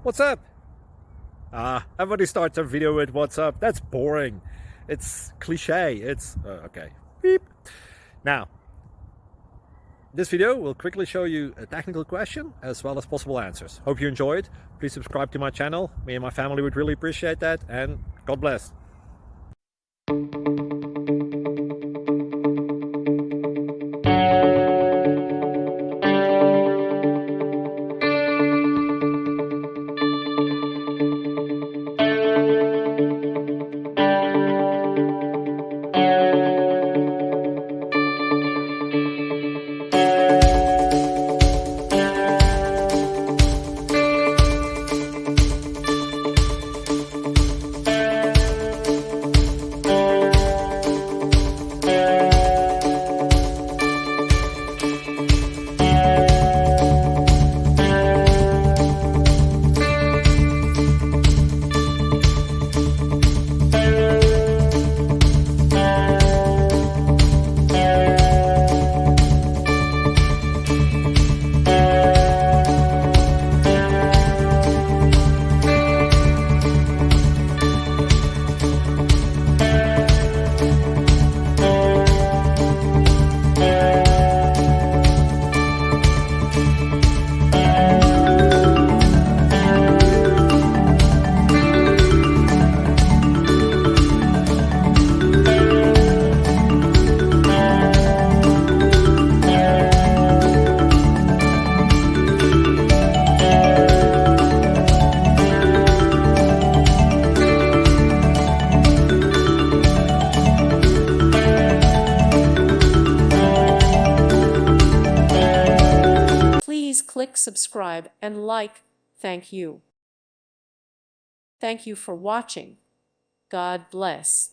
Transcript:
What's up? Everybody starts a video with what's up. That's boring. It's cliche. It's okay. Beep. Now, this video will quickly show you a technical question as well as possible answers. Hope you enjoyed. Please subscribe to my channel. Me and my family would really appreciate that, and God bless. Please click subscribe and like. Thank you. Thank you for watching. God bless.